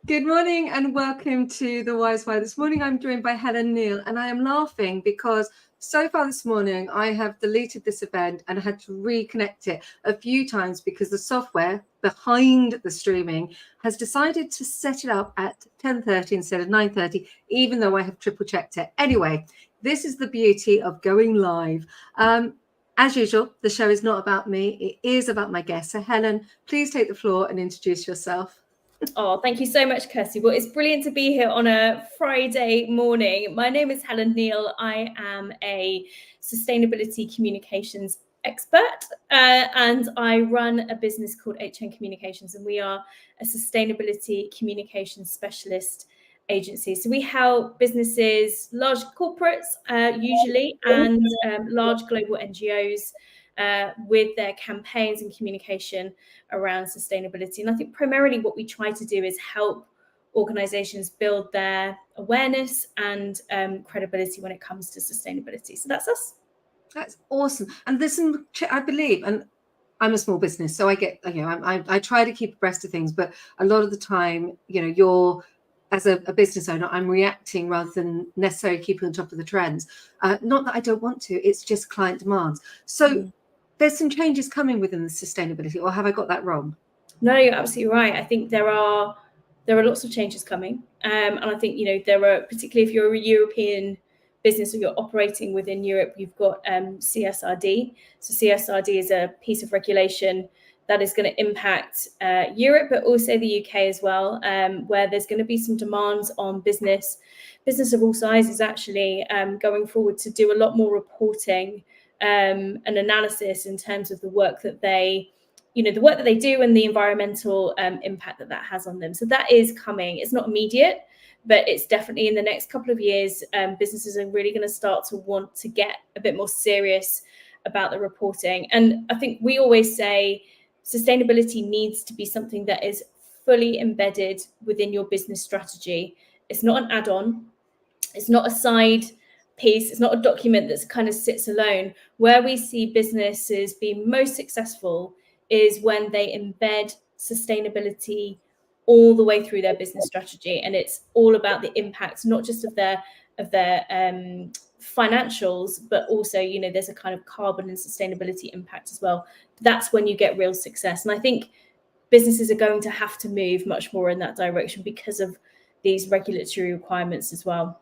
Good morning and welcome to the Wise Why. This morning I'm joined by Helen Neal, and I am laughing because so far this morning I have deleted this event and had to reconnect it a few times because the software behind the streaming has decided to set it up at 10:30 instead of 9:30, even though I have triple checked it. Anyway, this is the beauty of going live. As usual, the show is not about me, it is about my guest. So Helen, please take the floor and introduce yourself. Oh, thank you so much, Kirsty. Well, it's brilliant to be here on a Friday morning. My name is Helen Neal. I am a sustainability communications expert, and I run a business called HN Communications, and we are a sustainability communications specialist agency. So we help businesses, large corporates usually, and large global NGOs with their campaigns and communication around sustainability. And I think primarily what we try to do is help organizations build their awareness and credibility when it comes to sustainability. So that's us. That's awesome. And there's some, I believe, and I'm a small business, so I get, I try to keep abreast of things, but a lot of the time, you're, as a business owner, I'm reacting rather than necessarily keeping on top of the trends. Not that I don't want to, it's just client demands. So there's some changes coming within the sustainability, or have I got that wrong? No, you're absolutely right. I think there are lots of changes coming. And I think, there are, particularly if you're a European business or you're operating within Europe, you've got CSRD. So CSRD is a piece of regulation that is going to impact Europe, but also the UK as well, where there's going to be some demands on business of all sizes actually going forward to do a lot more reporting and analysis in terms of the work that they do and the environmental impact that has on them. So that is coming. It's not immediate, but it's definitely in the next couple of years, businesses are really going to start to want to get a bit more serious about the reporting. And I think we always say sustainability needs to be something that is fully embedded within your business strategy. It's not an add-on. It's not a side piece. It's not a document that kind of sits alone. Where we see businesses be most successful is when they embed sustainability all the way through their business strategy, and it's all about the impact, not just of their financials, but also there's a kind of carbon and sustainability impact as well. That's when you get real success, and I think businesses are going to have to move much more in that direction because of these regulatory requirements as well.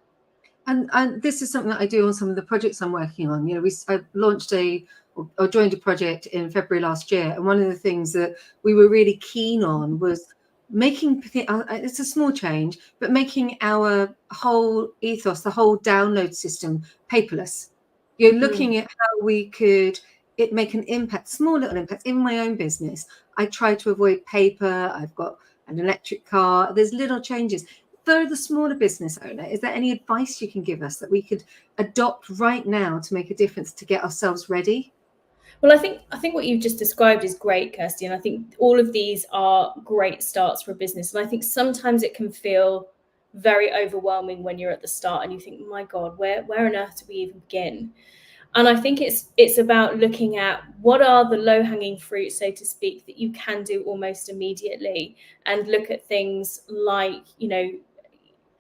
And this is something that I do on some of the projects I'm working on. I launched or joined a project in February last year, and one of the things that we were really keen on was making, it's a small change, but making our whole ethos, the whole download system, paperless. You're looking at how we could make an impact, small little impacts. In my own business, I try to avoid paper. I've got an electric car. There's little changes. For the smaller business owner, is there any advice you can give us that we could adopt right now to make a difference to get ourselves ready? Well, I think what you've just described is great, Kirsty, and I think all of these are great starts for a business. And I think sometimes it can feel very overwhelming when you're at the start and you think, my God, where on earth do we even begin? And I think it's about looking at what are the low-hanging fruit, so to speak, that you can do almost immediately, and look at things like,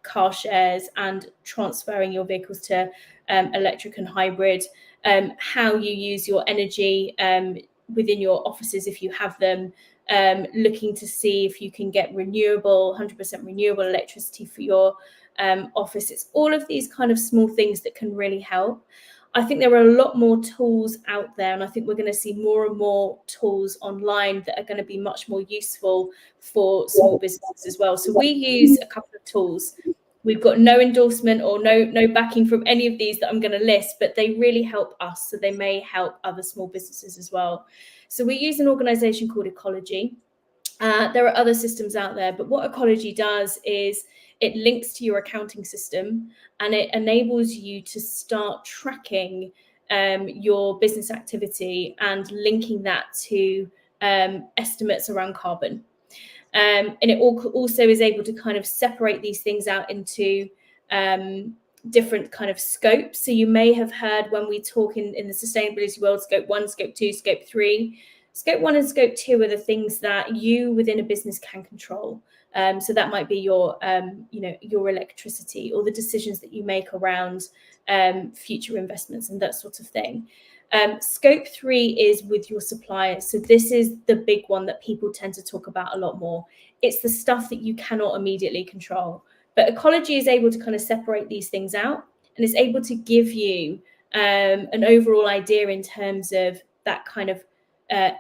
car shares and transferring your vehicles to electric and hybrid, how you use your energy within your offices if you have them, looking to see if you can get 100% renewable electricity for your office. It's all of these kind of small things that can really help. I think there are a lot more tools out there, and I think we're going to see more and more tools online that are going to be much more useful for small businesses as well. So we use a couple of tools. We've got no endorsement or no backing from any of these that I'm going to list, but they really help us. So they may help other small businesses as well. So we use an organization called Ecology. There are other systems out there, but what Ecology does is it links to your accounting system, and it enables you to start tracking your business activity and linking that to estimates around carbon. And it also is able to kind of separate these things out into different kind of scopes. So you may have heard when we talk in the sustainability world, scope 1, scope 2, scope 3. Scope 1 and Scope 2 are the things that you within a business can control. So that might be your, your electricity, or the decisions that you make around future investments and that sort of thing. Scope 3 is with your suppliers. So this is the big one that people tend to talk about a lot more. It's the stuff that you cannot immediately control. But Ecology is able to kind of separate these things out, and is able to give you an overall idea in terms of that kind of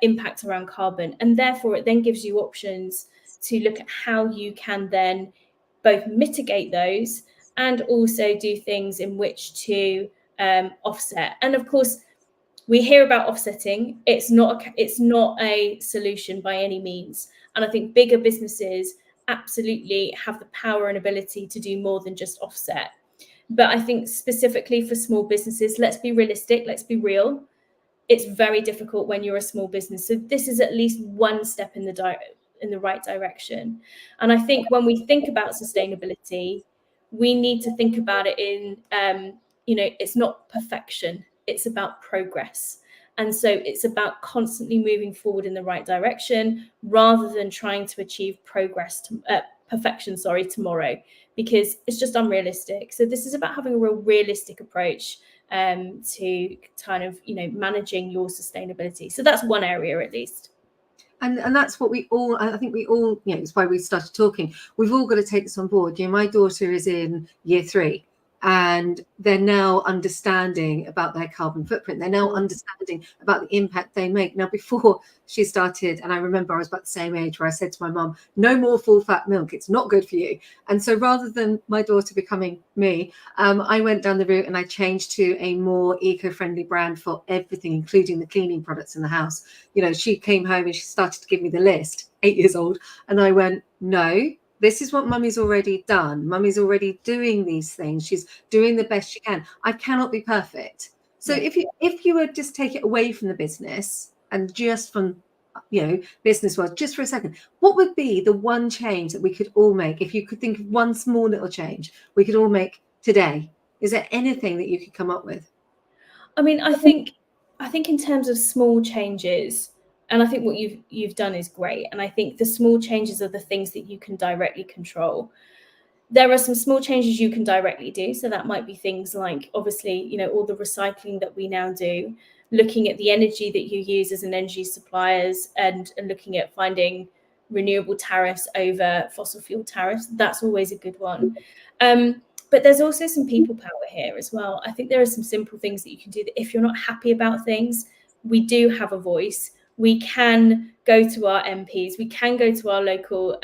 impact around carbon. And therefore, it then gives you options to look at how you can then both mitigate those and also do things in which to offset. And of course, we hear about offsetting. It's not a solution by any means. And I think bigger businesses absolutely have the power and ability to do more than just offset. But I think specifically for small businesses, let's be realistic, let's be real. It's very difficult when you're a small business. So this is at least one step in the right direction. And I think when we think about sustainability, we need to think about it in, it's not perfection. It's about progress. And so it's about constantly moving forward in the right direction, rather than trying to achieve perfection tomorrow, because it's just unrealistic. So this is about having a real realistic approach to kind of, managing your sustainability. So that's one area at least. And that's what I think we all, it's why we started talking. We've all got to take this on board. My daughter is in year 3, and they're now understanding about their carbon footprint. They're now understanding about the impact they make. Now, before she started, and I remember I was about the same age, where I said to my mum, no more full fat milk, it's not good for you. And so rather than my daughter becoming me, I went down the route and I changed to a more eco-friendly brand for everything, including the cleaning products in the house. She came home and she started to give me the list, 8 years old. And I went, no, this is what mummy's already done. Mummy's already doing these things. She's doing the best she can. I cannot be perfect. So if you would just take it away from the business, and just from, business world, just for a second, what would be the one change that we could all make? If you could think of one small little change we could all make today, is there anything that you could come up with? I mean, I think in terms of small changes, and I think what you've done is great. And I think the small changes are the things that you can directly control. There are some small changes you can directly do. So that might be things like, obviously, all the recycling that we now do, looking at the energy that you use as an energy suppliers, and looking at finding renewable tariffs over fossil fuel tariffs. That's always a good one. But there's also some people power here as well. I think there are some simple things that you can do, that if you're not happy about things, we do have a voice. We can go to our MPs, we can go to our local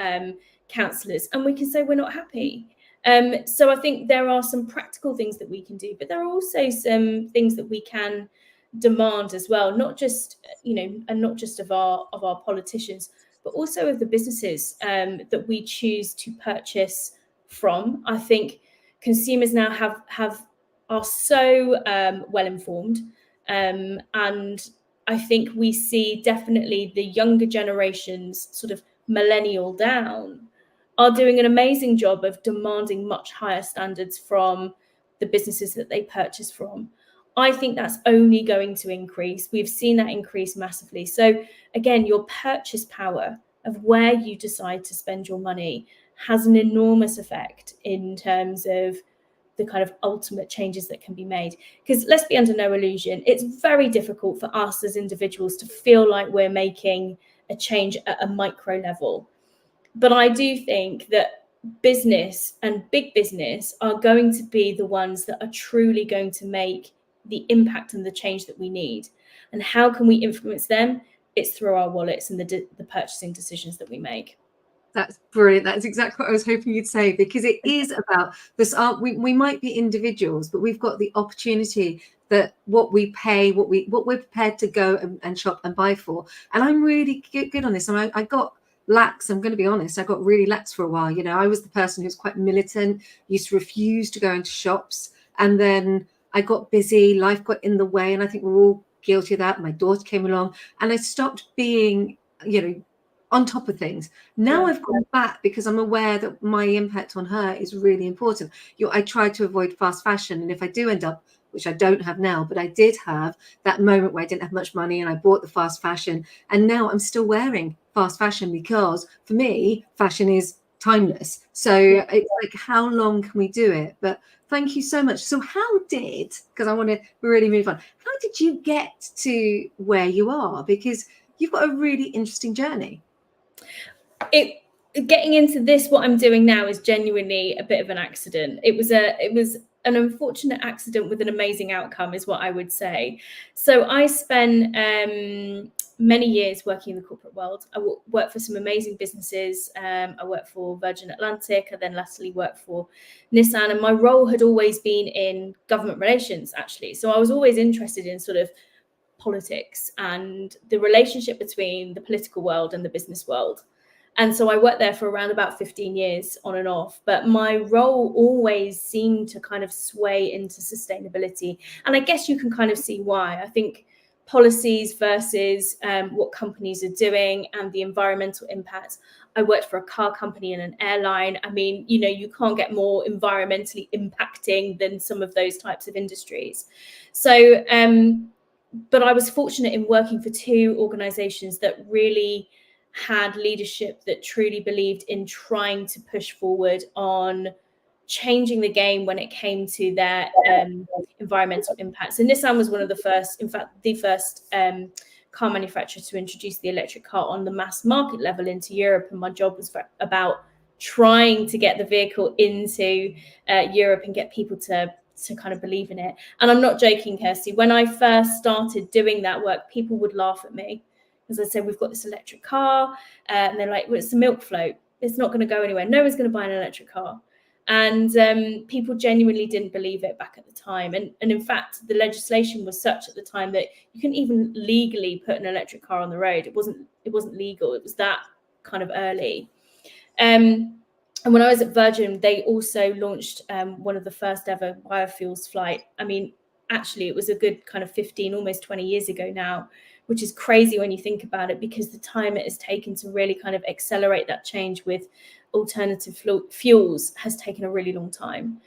councillors, and we can say we're not happy. So I think there are some practical things that we can do, but there are also some things that we can demand as well, not just, and not just of our politicians, but also of the businesses that we choose to purchase from. I think consumers now are so well informed, and I think we see definitely the younger generations, sort of millennial down, are doing an amazing job of demanding much higher standards from the businesses that they purchase from. I think that's only going to increase. We've seen that increase massively. So again, your purchase power of where you decide to spend your money has an enormous effect in terms of the kind of ultimate changes that can be made. Because let's be under no illusion, it's very difficult for us as individuals to feel like we're making a change at a micro level. But I do think that business and big business are going to be the ones that are truly going to make the impact and the change that we need. And how can we influence them? It's through our wallets and the purchasing decisions that we make. That's brilliant. That's exactly what I was hoping you'd say, because it is about this. We might be individuals, but we've got the opportunity that what we pay, what we're prepared to go and shop and buy for. And I'm really good on this. And I got lax. I'm going to be honest. I got really lax for a while. I was the person who was quite militant, used to refuse to go into shops. And then I got busy. Life got in the way. And I think we're all guilty of that. My daughter came along and I stopped being, on top of things. Now I've gone back because I'm aware that my impact on her is really important. I try to avoid fast fashion, and if I do end up which I don't have now, but I did have that moment where I didn't have much money and I bought the fast fashion. And now I'm still wearing fast fashion because for me, fashion is timeless. So it's like, how long can we do it? But thank you so much. So how did, because I want to really move on, how did you get to where you are? Because you've got a really interesting journey. Getting into this, what I'm doing now, is genuinely a bit of an accident. It was an unfortunate accident with an amazing outcome, is what I would say. So I spent many years working in the corporate world. I worked for some amazing businesses. I worked for Virgin Atlantic. I then lastly worked for Nissan, and my role had always been in government relations, actually. So I was always interested in sort of politics and the relationship between the political world and the business world. And so I worked there for around about 15 years on and off. But my role always seemed to kind of sway into sustainability. And I guess you can kind of see why. I think policies versus what companies are doing and the environmental impact. I worked for a car company and an airline. I mean, you know, you can't get more environmentally impacting than some of those types of industries. So, but I was fortunate in working for two organizations that really had leadership that truly believed in trying to push forward on changing the game when it came to their environmental impacts. And Nissan was one of the first, in fact, the first car manufacturer to introduce the electric car on the mass market level into Europe. And my job was about trying to get the vehicle into Europe and get people to kind of believe in it. And I'm not joking, Kirsty. When I first started doing that work, people would laugh at me. As I said, we've got this electric car, and they're like, well, it's a milk float. It's not going to go anywhere. No one's going to buy an electric car. And people genuinely didn't believe it back at the time. And in fact, the legislation was such at the time that you couldn't even legally put an electric car on the road. It wasn't legal. It was that kind of early. And when I was at Virgin, they also launched one of the first ever biofuels flight. I mean, actually, it was a good kind of 15, almost 20 years ago now, which is crazy when you think about it, because the time it has taken to really kind of accelerate that change with alternative fuels has taken a really long time.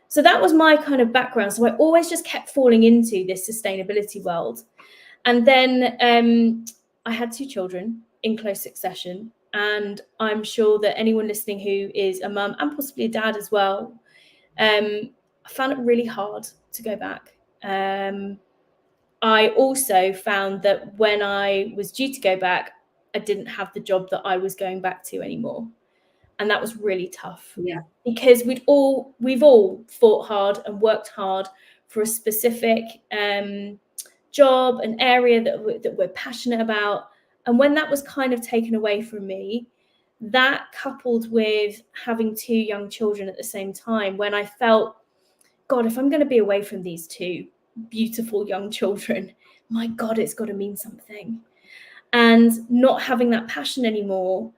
So that was my kind of background. So I always just kept falling into this sustainability world. And then I had two children in close succession. And I'm sure that anyone listening who is a mum and possibly a dad as well, I found it really hard to go back. I also found that when I was due to go back, I didn't have the job that I was going back to anymore. And that was really tough. Yeah. Because we've all fought hard and worked hard for a specific job, an area that we're passionate about. And when that was kind of taken away from me, that coupled with having two young children at the same time, when I felt, God, if I'm going to be away from these two beautiful young children, my God, it's got to mean something. And not having that passion anymore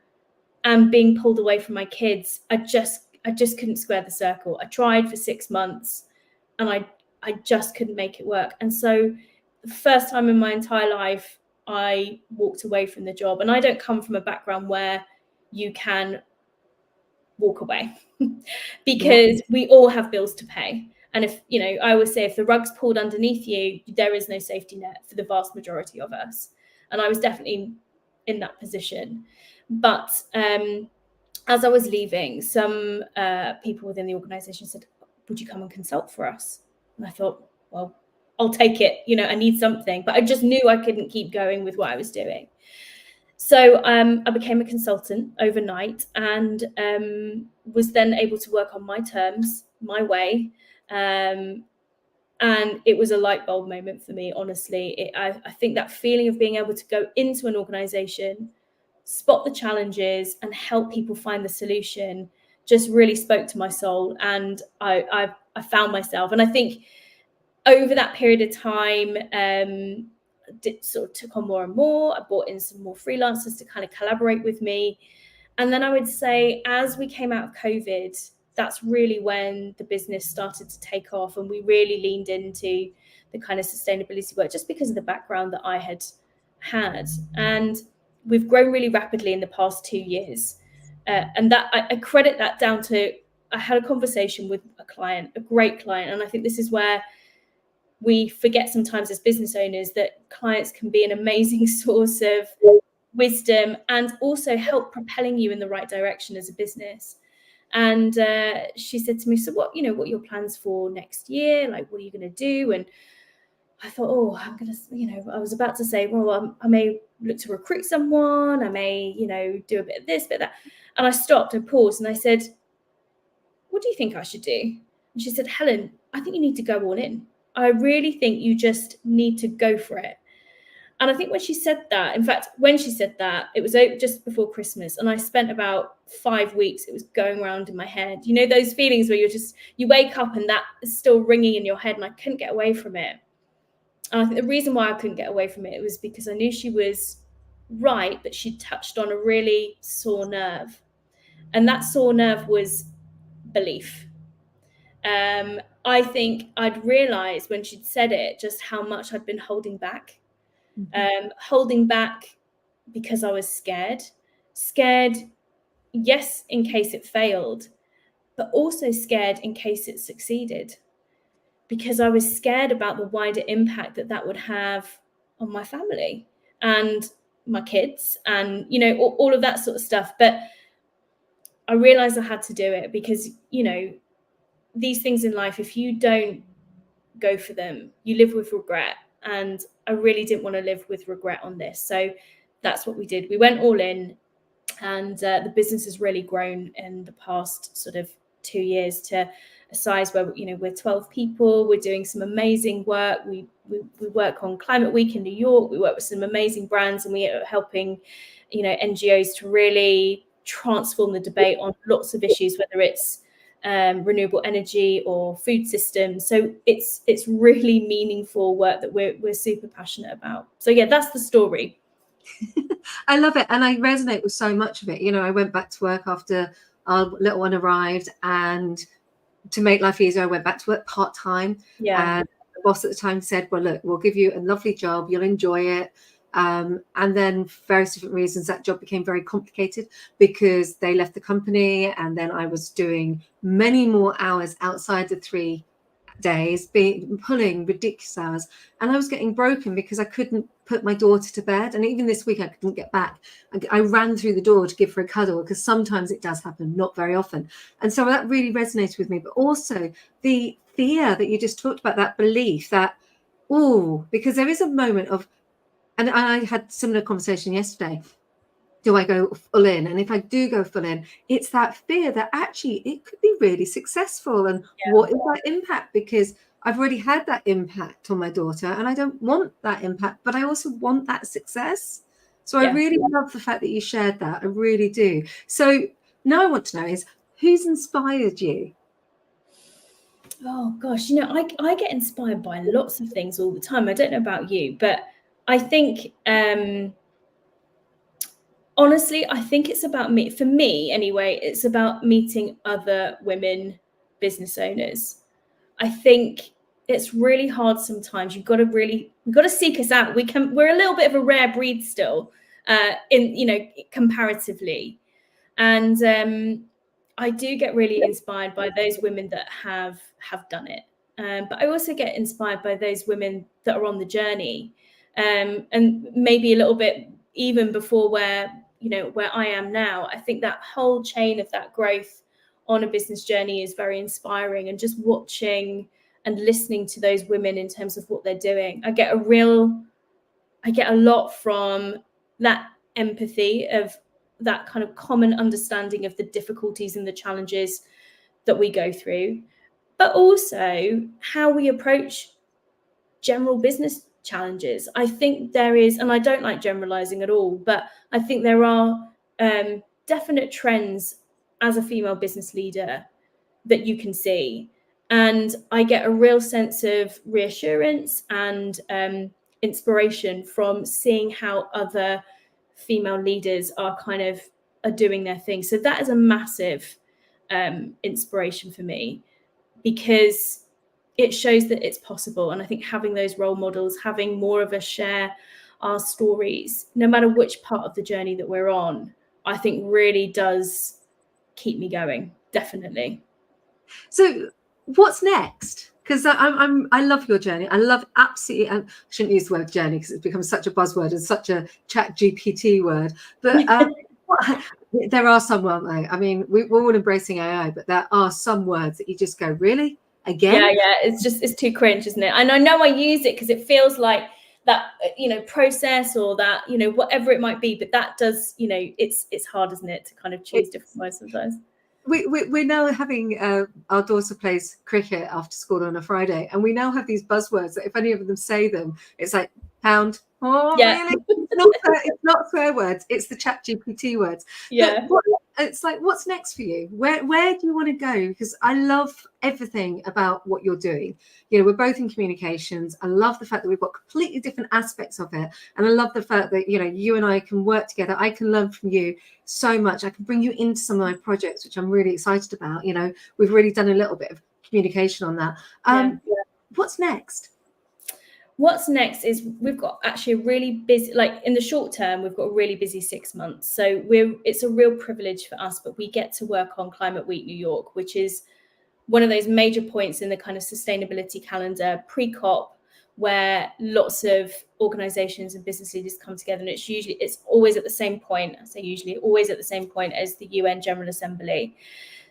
and being pulled away from my kids, I just couldn't square the circle. I tried for 6 months and I just couldn't make it work. And so the first time in my entire life, I walked away from the job. And I don't come from a background where you can walk away because we all have bills to pay. And if, you know, I always say, if the rug's pulled underneath you, there is no safety net for the vast majority of us. And I was definitely in that position. But as I was leaving, some people within the organization said, would you come and consult for us? And I thought, well, I'll take it. You know, I need something. But I just knew I couldn't keep going with what I was doing. So I became a consultant overnight and was then able to work on my terms, my way. And it was a light bulb moment for me, honestly. I think that feeling of being able to go into an organization, spot the challenges and help people find the solution just really spoke to my soul. And I found myself. And I think over that period of time, sort of took on more and more. I brought in some more freelancers to kind of collaborate with me. And then I would say, as we came out of COVID, that's really when the business started to take off, and we really leaned into the kind of sustainability work just because of the background that I had. And we've grown really rapidly in the past 2 years. And that I credit that down to, I had a conversation with a client, a great client. And I think this is where we forget sometimes as business owners that clients can be an amazing source of wisdom and also help propelling you in the right direction as a business. And she said to me, so what are your plans for next year? Like, what are you going to do? And I thought, oh, I'm going to, I was about to say, well, I may look to recruit someone. I may, do a bit of this, bit of that. And I stopped and paused and I said, what do you think I should do? And she said, Helen, I think you need to go all in. I really think you just need to go for it. And I think when she said that, in fact, when she said that, it was just before Christmas. And I spent about 5 weeks, it was going around in my head. You know, those feelings where you wake up and that is still ringing in your head and I couldn't get away from it. And I think the reason why I couldn't get away from it was because I knew she was right, but she touched on a really sore nerve. And that sore nerve was belief. I think I'd realized when she'd said it, just how much I'd been holding back. Holding back because I was scared, yes, in case it failed, but also scared in case it succeeded, because I was scared about the wider impact that would have on my family and my kids and, all of that sort of stuff. But I realized I had to do it because, these things in life, if you don't go for them, you live with regret. And I really didn't want to live with regret on this. So that's what we did. We went all in, and the business has really grown in the past sort of 2 years to a size where, we're 12 people. We're doing some amazing work. We work on Climate Week in New York. We work with some amazing brands, and we are helping, NGOs to really transform the debate on lots of issues, whether it's renewable energy or food systems. So it's really meaningful work that we're super passionate about. So yeah, that's the story. I love it, and I resonate with so much of it. I went back to work after our little one arrived, and to make life easier, I went back to work part-time. Yeah. And the boss at the time said, well, look, we'll give you a lovely job, you'll enjoy it. And then for various different reasons, that job became very complicated because they left the company, and then I was doing many more hours outside the 3 days, pulling ridiculous hours, and I was getting broken because I couldn't put my daughter to bed. And even this week I couldn't get back. I ran through the door to give her a cuddle, because sometimes it does happen, not very often. And so that really resonated with me. But also the fear that you just talked about, that belief that, because there is a moment of, and I had similar conversation yesterday, do I go full in? And if I do go full in, it's that fear that actually it could be really successful. And what is that impact? Because I've already had that impact on my daughter, and I don't want that impact, but I also want that success. So I really love the fact that you shared that. I really do. So now I want to know is, who's inspired you? Oh gosh, I get inspired by lots of things all the time. I don't know about you, but I think honestly, I think it's about me. For me, anyway, it's about meeting other women business owners. I think it's really hard sometimes. You've got to seek us out. We're a little bit of a rare breed still, comparatively. And I do get really inspired by those women that have done it. But I also get inspired by those women that are on the journey, and maybe a little bit even before where I am now. I think that whole chain of that growth on a business journey is very inspiring, and just watching and listening to those women in terms of what they're doing. I get a lot from that empathy, of that kind of common understanding of the difficulties and the challenges that we go through, but also how we approach general business challenges. I think there is, and I don't like generalizing at all, but I think there are definite trends as a female business leader that you can see. And I get a real sense of reassurance and inspiration from seeing how other female leaders are doing their thing. So that is a massive inspiration for me, because it shows that it's possible. And I think having those role models, having more of us share our stories, no matter which part of the journey that we're on, I think really does keep me going, definitely. So what's next? because I love your journey. I love absolutely. I shouldn't use the word journey because it's become such a buzzword and such a chat GPT word. But there are some, aren't there? I mean, we're all embracing AI, but there are some words that you just go, really? Again? Yeah. It's too cringe, isn't it? And I know I use it because it feels like that, process or that, whatever it might be. But that does, it's hard, isn't it, to kind of choose different words sometimes. We're now having our daughter plays cricket after school on a Friday, and we now have these buzzwords that if any of them say them, it's like pound. Oh, Yeah. really? It's not swear words. It's the chat GPT words. Yeah. But it's like, what's next for you? Where do you want to go? Because I love everything about what you're doing. We're both in communications. I love the fact that we've got completely different aspects of it. And I love the fact that, you and I can work together. I can learn from you so much. I can bring you into some of my projects, which I'm really excited about. We've really done a little bit of communication on that. What's next? What's next is we've got actually a really busy, like in the short term, we've got a really busy 6 months. So it's a real privilege for us, but we get to work on Climate Week New York, which is one of those major points in the kind of sustainability calendar pre-COP, where lots of organizations and business leaders come together. And it's always at the same point. I say usually always at the same point as the UN General Assembly.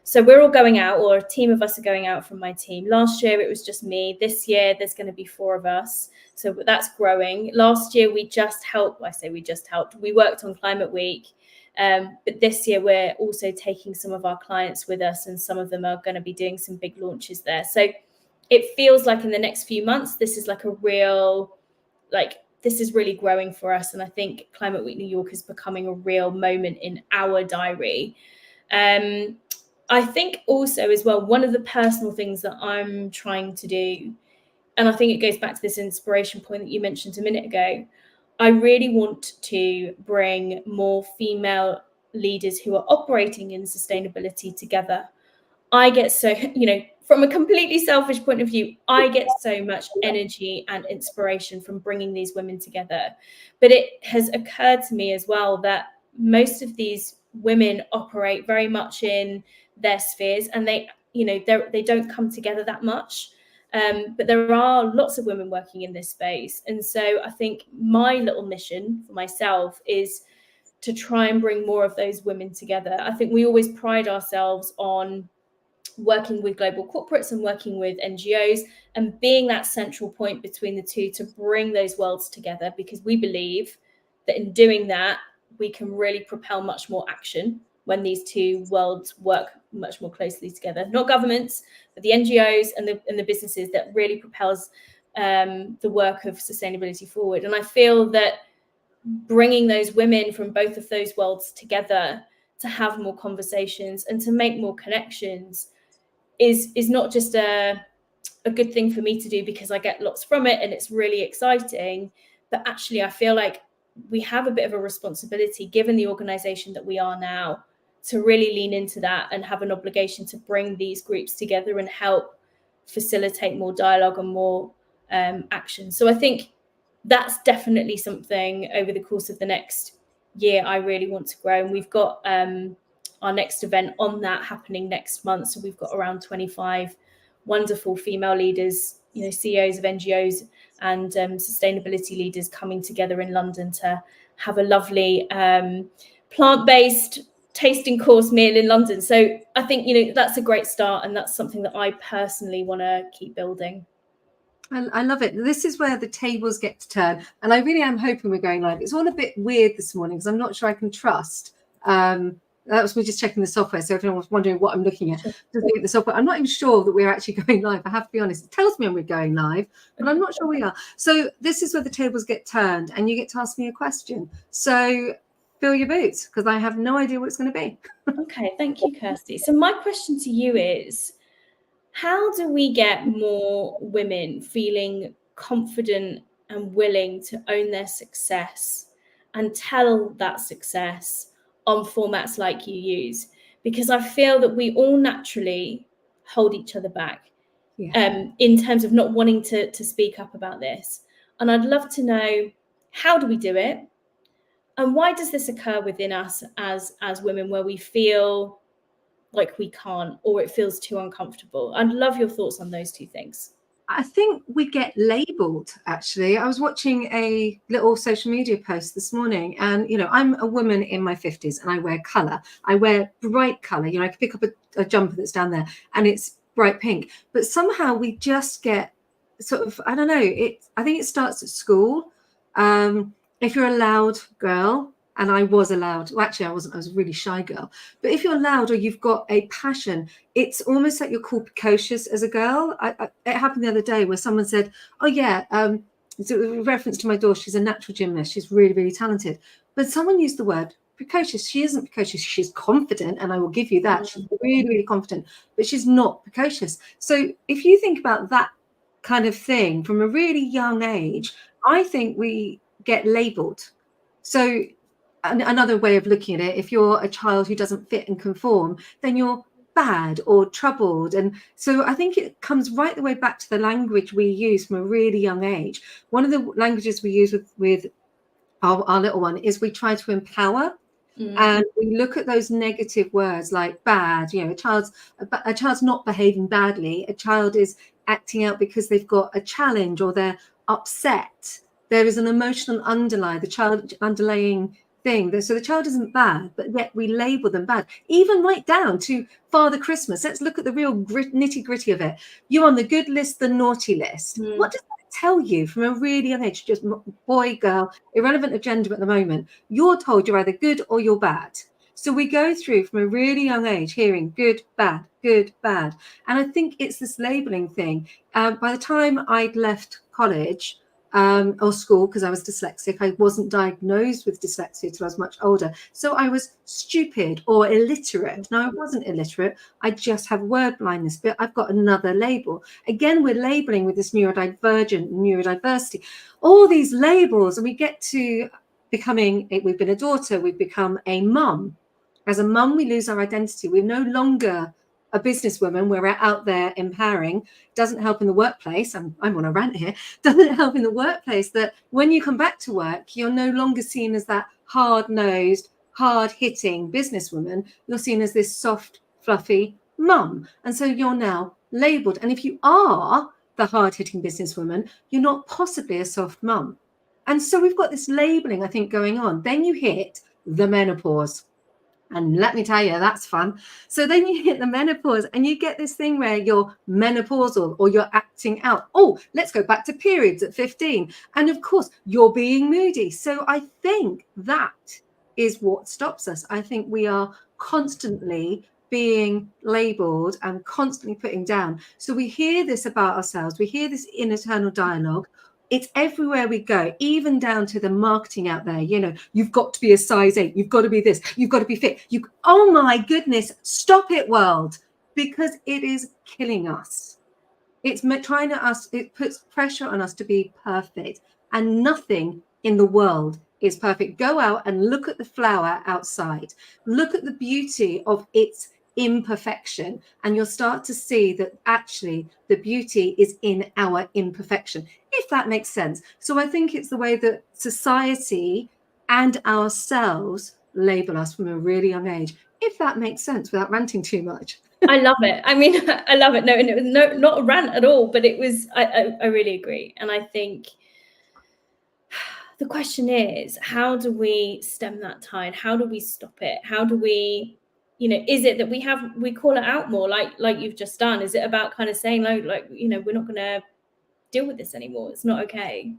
So we're all going out, or a team of us are going out from my team. Last year, it was just me. This year, there's going to be 4 of us. So that's growing. Last year, we worked on Climate Week. But this year, we're also taking some of our clients with us, and some of them are going to be doing some big launches there. So it feels like in the next few months, this is this is really growing for us. And I think Climate Week New York is becoming a real moment in our diary. I think also as well, one of the personal things that I'm trying to do, and I think it goes back to this inspiration point that you mentioned a minute ago, I really want to bring more female leaders who are operating in sustainability together. I get so, from a completely selfish point of view, I get so much energy and inspiration from bringing these women together. But it has occurred to me as well that most of these women operate very much in their spheres, and they don't come together that much. But there are lots of women working in this space. And so I think my little mission for myself is to try and bring more of those women together. I think we always pride ourselves on working with global corporates and working with NGOs and being that central point between the two to bring those worlds together, because we believe that in doing that, we can really propel much more action when these two worlds work much more closely together. Not governments, but the NGOs and the businesses that really propels the work of sustainability forward. And I feel that bringing those women from both of those worlds together to have more conversations and to make more connections is not just a good thing for me to do because I get lots from it and it's really exciting, but actually I feel like we have a bit of a responsibility, given the organization that we are now, to really lean into that and have an obligation to bring these groups together and help facilitate more dialogue and more action. So I think that's definitely something over the course of the next year I really want to grow. And we've got our next event on that happening next month. So we've got around 25 wonderful female leaders, CEOs of NGOs and sustainability leaders coming together in London to have a lovely plant-based tasting course meal in London. So I think, that's a great start, and that's something that I personally want to keep building. I love it. This is where the tables get to turn. And I really am hoping we're going live. It's all a bit weird this morning because I'm not sure I can trust. That was me just checking the software. So if anyone was wondering what I'm looking at, the software, I'm not even sure that we're actually going live. I have to be honest. It tells me we're going live, but I'm not sure we are. So this is where the tables get turned and you get to ask me a question. So fill your boots because I have no idea what it's going to be. Okay, thank you, Kirsty. So my question to you is, how do we get more women feeling confident and willing to own their success and tell that success on formats like you use? Because I feel that we all naturally hold each other back in terms of not wanting to speak up about this. And I'd love to know, how do we do it? And why does this occur within us as women, where we feel like we can't, or it feels too uncomfortable? I'd love your thoughts on those two things. I think we get labeled, actually. I was watching a little social media post this morning, and, I'm a woman in my 50s and I wear colour. I wear bright colour. I can pick up a jumper that's down there and it's bright pink. But somehow we just get sort of, I don't know, I think it starts at school. If you're a loud girl, and I was allowed, well, actually I wasn't, I was a really shy girl. But if you're loud or you've got a passion, it's almost like you're called precocious as a girl. It happened the other day where someone said, oh yeah, it's a reference to my daughter, she's a natural gymnast, she's really, really talented. But someone used the word precocious. She isn't precocious, she's confident, and I will give you that. She's really, really confident, but she's not precocious. So if you think about that kind of thing from a really young age, I think we get labeled. So another way of looking at it, if you're a child who doesn't fit and conform, then you're bad or troubled. And so I think it comes right the way back to the language we use from a really young age. One of the languages we use with our little one is we try to empower. And we look at those negative words like bad. A child's not behaving badly. A child is acting out because they've got a challenge or they're upset. There is an emotional underlying thing. So the child isn't bad, but yet we label them bad, even right down to Father Christmas. Let's look at the real nitty gritty of it. You're on the good list, the naughty list. What does that tell you from a really young age? Just boy, girl, irrelevant of gender at the moment. You're told you're either good or you're bad. So we go through from a really young age hearing good, bad, good, bad. And I think it's this labeling thing. By the time I'd left college, or school, because I was dyslexic. I wasn't diagnosed with dyslexia till I was much older. So I was stupid or illiterate. Now, I wasn't illiterate. I just have word blindness, but I've got another label. Again, we're labeling with this neurodivergent, neurodiversity, all these labels, and we get to we've been a daughter, we've become a mum. As a mum, we lose our identity. We're no longer a businesswoman where we're out there empowering. Doesn't help in the workplace. I'm on a rant here. Doesn't help in the workplace that when you come back to work, you're no longer seen as that hard-nosed, hard-hitting businesswoman. You're seen as this soft, fluffy mum. And so you're now labeled. And if you are the hard-hitting businesswoman, you're not possibly a soft mum. And so we've got this labeling, I think, going on. Then you hit the menopause. And let me tell you, that's fun. So then you hit the menopause and you get this thing where you're menopausal or you're acting out. Oh, let's go back to periods at 15. And of course, you're being moody. So I think that is what stops us. I think we are constantly being labeled and constantly putting down. So we hear this about ourselves. We hear this internal dialogue. It's everywhere we go, even down to the marketing out there. You've got to be a size 8. You've got to be this. You've got to be fit. Oh my goodness, stop it, world, because it is killing us. It puts pressure on us to be perfect, and nothing in the world is perfect. Go out and look at the flower outside. Look at the beauty of its imperfection, and you'll start to see that actually the beauty is in our imperfection, if that makes sense. So I think it's the way that society and ourselves label us from a really young age, if that makes sense, without ranting too much. I love it. I mean, I love it. No, and it was not a rant at all, but it was, I really agree. And I think the question is, how do we stem that tide? How do we stop it? How do we, is it that we call it out more like you've just done? Is it about kind of saying we're not going to deal with this anymore? It's not okay.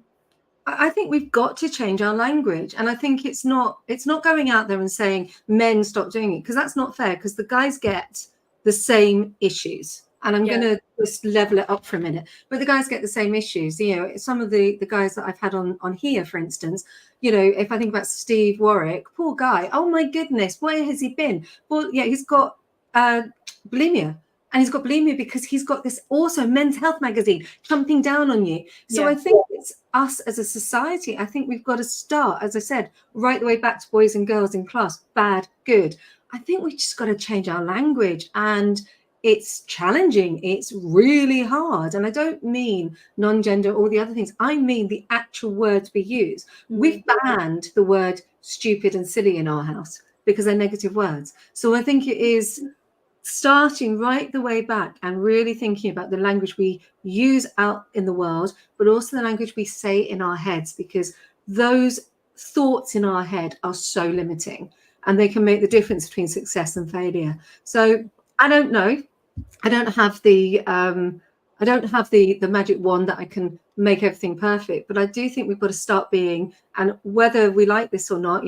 I think we've got to change our language. And I think it's not going out there and saying men stop doing it, because that's not fair, because the guys get the same issues. And I'm going to just level it up for a minute. But the guys get the same issues. Some of the guys that I've had on here, for instance, if I think about Steve Warwick, poor guy. Oh, my goodness. Where has he been? Well, yeah, he's got bulimia. And he's got bulimia because he's got this also Men's Health magazine chumping down on you. So I think it's us as a society. I think we've got to start, as I said, right the way back to boys and girls in class, bad, good. I think we just got to change our language, and it's challenging. It's really hard. And I don't mean non-gender, all the other things. I mean the actual words we use. We've banned the word stupid and silly in our house because they're negative words. So I think it is starting right the way back and really thinking about the language we use out in the world, but also the language we say in our heads, because those thoughts in our head are so limiting and they can make the difference between success and failure. So I don't know. I don't have the magic wand that I can make everything perfect, but I do think we've got to start being, and whether we like this or not,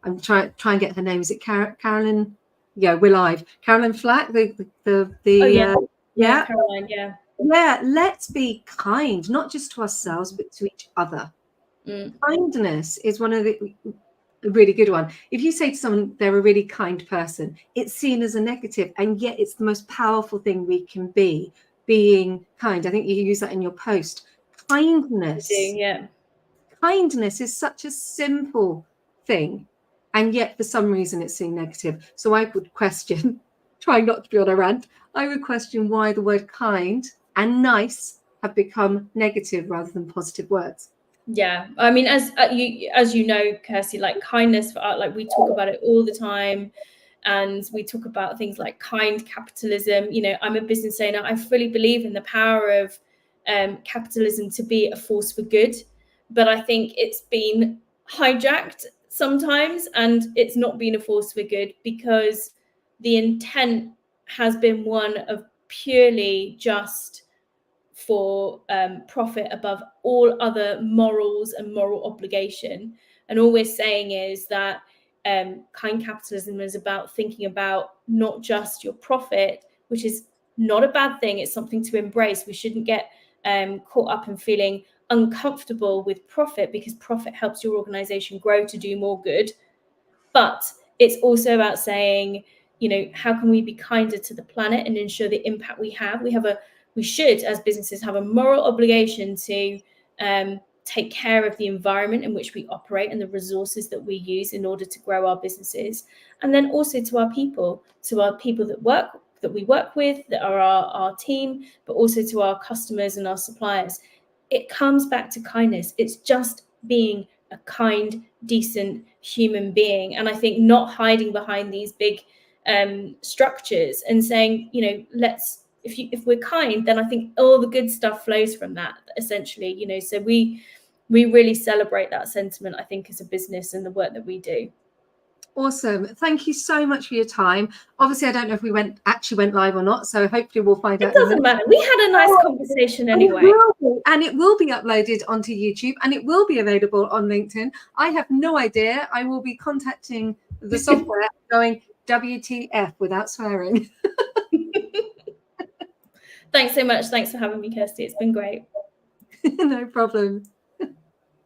I'm trying and get her name. Is it Carolyn? Yeah, we're live. Carolyn Flack, yeah, Caroline, yeah. Let's be kind, not just to ourselves, but to each other. Kindness is one of the really good one. If you say to someone they're a really kind person, it's seen as a negative, and yet it's the most powerful thing we can be, being kind. I think you use that in your post. Kindness. Yeah. Kindness is such a simple thing, and yet for some reason it's seen negative. So I would question, trying not to be on a rant, I would question why the word kind and nice have become negative rather than positive words. Yeah, I mean, as you know, Kirsty, like kindness for art, like we talk about it all the time, and we talk about things like kind capitalism. I'm a business owner. I fully believe in the power of capitalism to be a force for good, but I think it's been hijacked sometimes, and it's not been a force for good because the intent has been one of purely just for profit above all other morals and moral obligation. And all we're saying is that kind capitalism is about thinking about not just your profit, which is not a bad thing. It's something to embrace. We shouldn't get caught up in feeling uncomfortable with profit, because profit helps your organization grow to do more good. But it's also about saying, how can we be kinder to the planet and ensure the impact we have? We should, as businesses, have a moral obligation to take care of the environment in which we operate and the resources that we use in order to grow our businesses. And then also to our people that we work with, that are our team, but also to our customers and our suppliers. It comes back to kindness. It's just being a kind, decent human being. And I think not hiding behind these big structures and saying, if we're kind, then I think all the good stuff flows from that, essentially. So we really celebrate that sentiment, I think, as a business and the work that we do. Awesome. Thank you so much for your time. Obviously, I don't know if we actually went live or not, so hopefully we'll find out. It doesn't matter. We had a nice conversation anyway. And it will be uploaded onto YouTube, and it will be available on LinkedIn. I have no idea. I will be contacting the software going WTF without swearing. Thanks so much. Thanks for having me, Kirsty. It's been great. No problem.